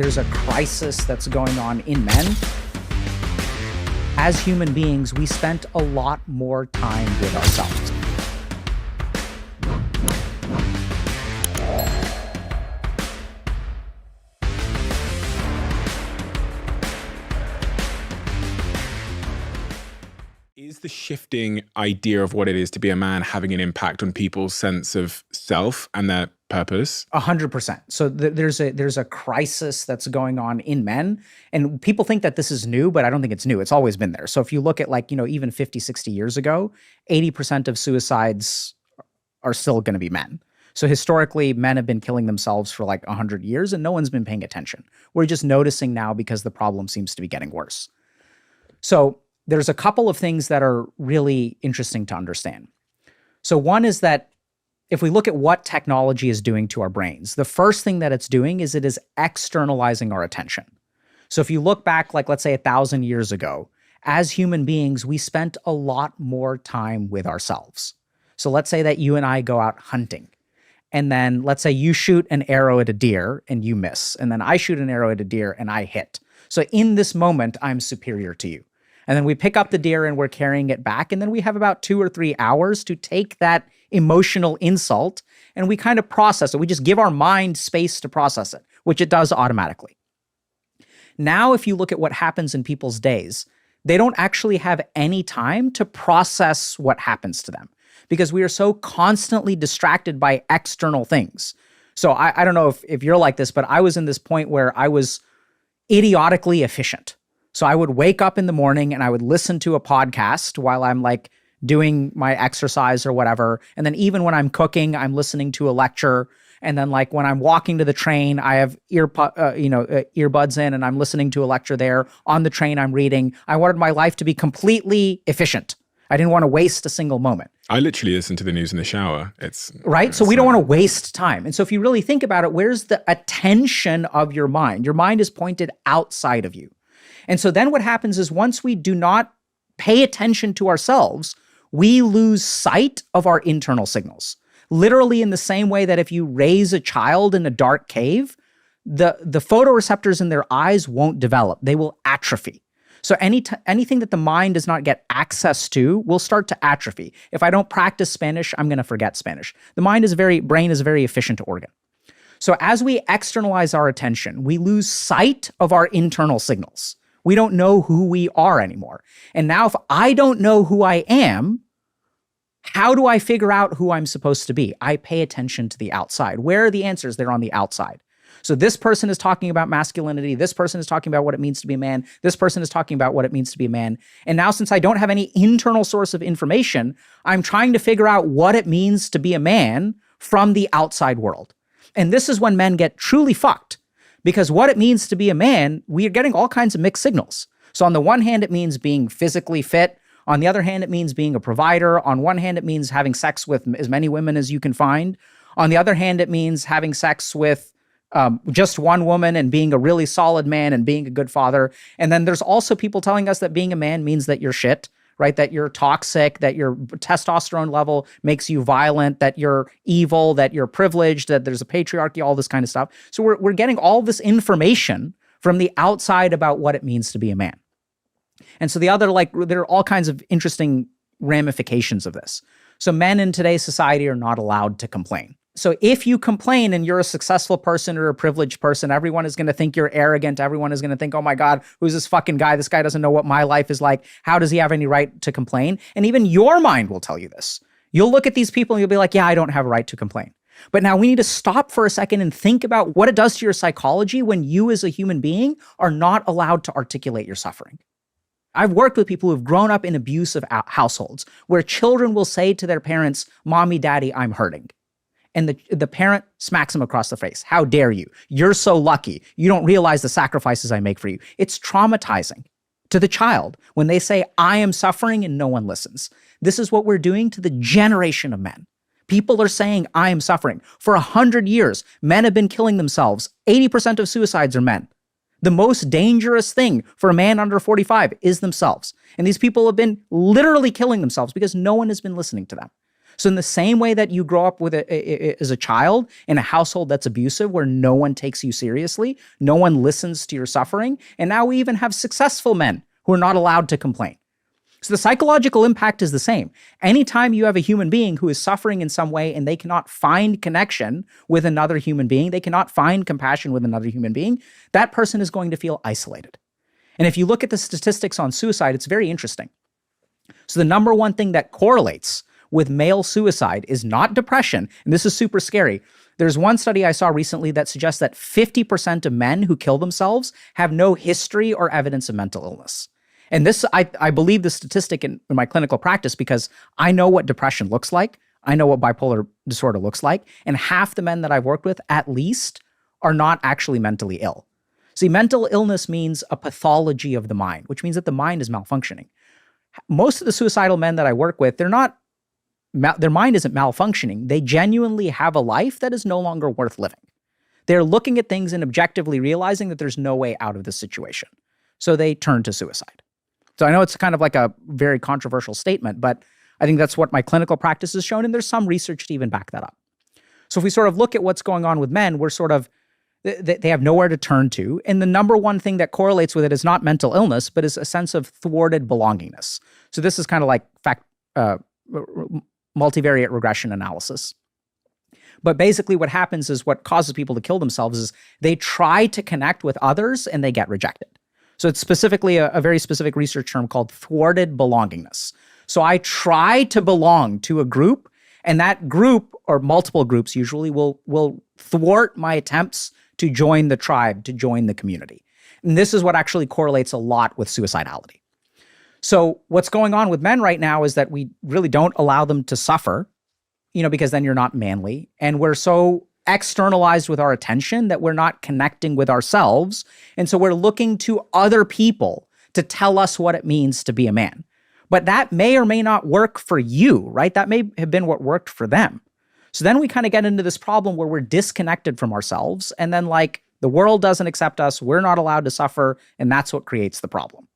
There's a crisis that's going on in men. As human beings, we spent a lot more time with ourselves. Is the shifting idea of what it is to be a man having an impact on people's sense of self and their purpose? 100%. So there's a crisis that's going on in men, and people think that this is new, but I don't think it's new. It's always been there. So if you look at even 50, 60 years ago, 80% of suicides are still going to be men. So historically, men have been killing themselves for 100 years, and no one's been paying attention. We're just noticing now because the problem seems to be getting worse. So there's a couple of things that are really interesting to understand. So one is that if we look at what technology is doing to our brains, the first thing that it's doing is it is externalizing our attention. So if you look back, let's say 1,000 years ago, as human beings, we spent a lot more time with ourselves. So let's say that you and I go out hunting. And then let's say you shoot an arrow at a deer and you miss. And then I shoot an arrow at a deer and I hit. So in this moment, I'm superior to you. And then we pick up the deer and we're carrying it back. And then we have about 2 or 3 hours to take that emotional insult and we kind of process it. We just give our mind space to process it, which it does automatically. Now, if you look at what happens in people's days, they don't actually have any time to process what happens to them because we are so constantly distracted by external things. So I don't know if you're like this, but I was in this point where I was idiotically efficient. So I would wake up in the morning and I would listen to a podcast while I'm doing my exercise or whatever. And then even when I'm cooking, I'm listening to a lecture. And then when I'm walking to the train, I have earbuds in and I'm listening to a lecture there. On the train, I'm reading. I wanted my life to be completely efficient. I didn't want to waste a single moment. I literally listen to the news in the shower. Right? So we don't want to waste time. And so if you really think about it, where's the attention of your mind? Your mind is pointed outside of you. And so then what happens is once we do not pay attention to ourselves, we lose sight of our internal signals. Literally in the same way that if you raise a child in a dark cave, the photoreceptors in their eyes won't develop. They will atrophy. So anything that the mind does not get access to will start to atrophy. If I don't practice Spanish, I'm going to forget Spanish. The brain is a very efficient organ. So as we externalize our attention, we lose sight of our internal signals. We don't know who we are anymore. And now if I don't know who I am, how do I figure out who I'm supposed to be? I pay attention to the outside. Where are the answers? They're on the outside. So this person is talking about masculinity. This person is talking about what it means to be a man. This person is talking about what it means to be a man. And now since I don't have any internal source of information, I'm trying to figure out what it means to be a man from the outside world. And this is when men get truly fucked. Because what it means to be a man, we are getting all kinds of mixed signals. So on the one hand, it means being physically fit. On the other hand, it means being a provider. On one hand, it means having sex with as many women as you can find. On the other hand, it means having sex with just one woman and being a really solid man and being a good father. And then there's also people telling us that being a man means that you're shit, right? That you're toxic, that your testosterone level makes you violent, that you're evil, that you're privileged, that there's a patriarchy, all this kind of stuff. So we're getting all this information from the outside about what it means to be a man. And so there are all kinds of interesting ramifications of this. So men in today's society are not allowed to complain. So if you complain and you're a successful person or a privileged person, everyone is going to think you're arrogant. Everyone is going to think, oh my God, who's this fucking guy? This guy doesn't know what my life is like. How does he have any right to complain? And even your mind will tell you this. You'll look at these people and you'll be like, yeah, I don't have a right to complain. But now we need to stop for a second and think about what it does to your psychology when you as a human being are not allowed to articulate your suffering. I've worked with people who've grown up in abusive households where children will say to their parents, Mommy, Daddy, I'm hurting. And the parent smacks him across the face. How dare you? You're so lucky. You don't realize the sacrifices I make for you. It's traumatizing to the child when they say, I am suffering and no one listens. This is what we're doing to the generation of men. People are saying, I am suffering. For 100 years, men have been killing themselves. 80% of suicides are men. The most dangerous thing for a man under 45 is themselves. And these people have been literally killing themselves because no one has been listening to them. So in the same way that you grow up with as a child in a household that's abusive, where no one takes you seriously, no one listens to your suffering, and now we even have successful men who are not allowed to complain. So the psychological impact is the same. Anytime you have a human being who is suffering in some way and they cannot find connection with another human being, they cannot find compassion with another human being, that person is going to feel isolated. And if you look at the statistics on suicide, it's very interesting. So the number one thing that correlates with male suicide is not depression, and this is super scary. There's one study I saw recently that suggests that 50% of men who kill themselves have no history or evidence of mental illness. And this, I believe the statistic in my clinical practice because I know what depression looks like. I know what bipolar disorder looks like. And half the men that I've worked with, at least, are not actually mentally ill. See, mental illness means a pathology of the mind, which means that the mind is malfunctioning. Most of the suicidal men that I work with, their mind isn't malfunctioning. They genuinely have a life that is no longer worth living. They're looking at things and objectively realizing that there's no way out of this situation. So they turn to suicide. So I know it's kind of like a very controversial statement, but I think that's what my clinical practice has shown, and there's some research to even back that up. So if we sort of look at what's going on with men, we're sort of, they have nowhere to turn to. And the number one thing that correlates with it is not mental illness, but is a sense of thwarted belongingness. So this is kind of like multivariate regression analysis. But basically what happens is what causes people to kill themselves is they try to connect with others and they get rejected. So it's specifically a very specific research term called thwarted belongingness. So I try to belong to a group, and that group, or multiple groups usually, will thwart my attempts to join the tribe, to join the community. And this is what actually correlates a lot with suicidality. So what's going on with men right now is that we really don't allow them to suffer, because then you're not manly. And we're so externalized with our attention that we're not connecting with ourselves. And so we're looking to other people to tell us what it means to be a man. But that may or may not work for you, right? That may have been what worked for them. So then we kind of get into this problem where we're disconnected from ourselves. And then the world doesn't accept us. We're not allowed to suffer. And that's what creates the problem.